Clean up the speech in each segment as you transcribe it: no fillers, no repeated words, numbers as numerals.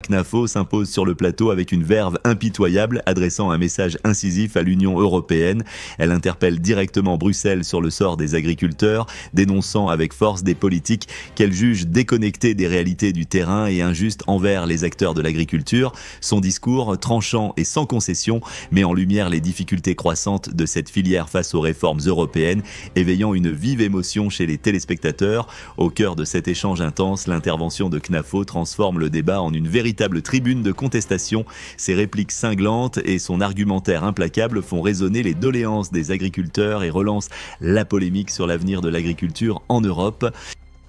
CNAFO s'impose sur le plateau avec une verve impitoyable, adressant un message incisif à l'Union européenne. Elle interpelle directement Bruxelles sur le sort des agriculteurs, dénonçant avec force des politiques qu'elle juge déconnectées des réalités du terrain et injustes envers les acteurs de l'agriculture. Son discours, tranchant et sans concession, met en lumière les difficultés croissantes de cette filière face aux réformes européennes, éveillant une vive émotion chez les téléspectateurs. Au cœur de cet échange intense, l'intervention de CNAFO transforme le débat en une véritable tribune de contestation. Ses répliques cinglantes et son argumentaire implacable font résonner les doléances des agriculteurs et relancent la polémique sur l'avenir de l'agriculture en Europe.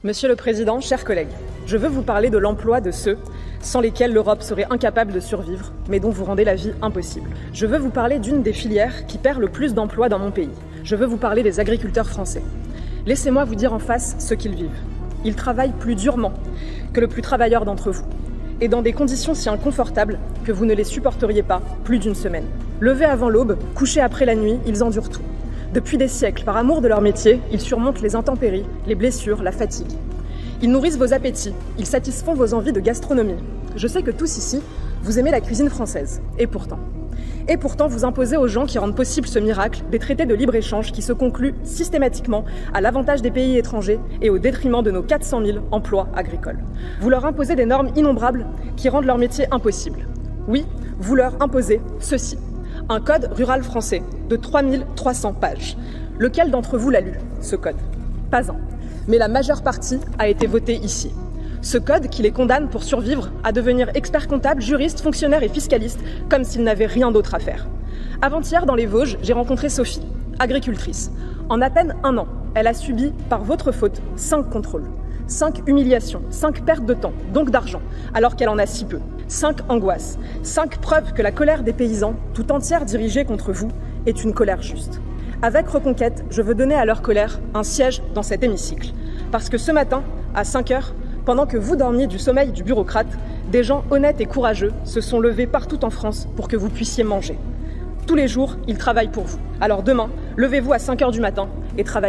Monsieur le Président, chers collègues, je veux vous parler de l'emploi de ceux sans lesquels l'Europe serait incapable de survivre, mais dont vous rendez la vie impossible. Je veux vous parler d'une des filières qui perd le plus d'emplois dans mon pays. Je veux vous parler des agriculteurs français. Laissez-moi vous dire en face ce qu'ils vivent. Ils travaillent plus durement que le plus travailleur d'entre vous, et dans des conditions si inconfortables que vous ne les supporteriez pas plus d'une semaine. Levés avant l'aube, couchés après la nuit, ils endurent tout. Depuis des siècles, par amour de leur métier, ils surmontent les intempéries, les blessures, la fatigue. Ils nourrissent vos appétits, ils satisfont vos envies de gastronomie. Je sais que tous ici, vous aimez la cuisine française. Et pourtant, vous imposez aux gens qui rendent possible ce miracle des traités de libre-échange qui se concluent systématiquement à l'avantage des pays étrangers et au détriment de nos 400 000 emplois agricoles. Vous leur imposez des normes innombrables qui rendent leur métier impossible. Oui, vous leur imposez ceci. Un code rural français de 3300 pages. Lequel d'entre vous l'a lu, ce code? Pas un. Mais la majeure partie a été votée ici. Ce code qui les condamne pour survivre à devenir experts comptables, juristes, fonctionnaires et fiscalistes, comme s'ils n'avaient rien d'autre à faire. Avant-hier, dans les Vosges, j'ai rencontré Sophie, agricultrice. En à peine un an, elle a subi, par votre faute, 5 contrôles, 5 humiliations, 5 pertes de temps, donc d'argent, alors qu'elle en a si peu. 5 angoisses, 5 preuves que la colère des paysans, tout entière dirigée contre vous, est une colère juste. Avec Reconquête, je veux donner à leur colère un siège dans cet hémicycle. Parce que ce matin, à 5 heures, pendant que vous dormiez du sommeil du bureaucrate, des gens honnêtes et courageux se sont levés partout en France pour que vous puissiez manger. Tous les jours, ils travaillent pour vous. Alors demain, levez-vous à 5 heures du matin et travaillez.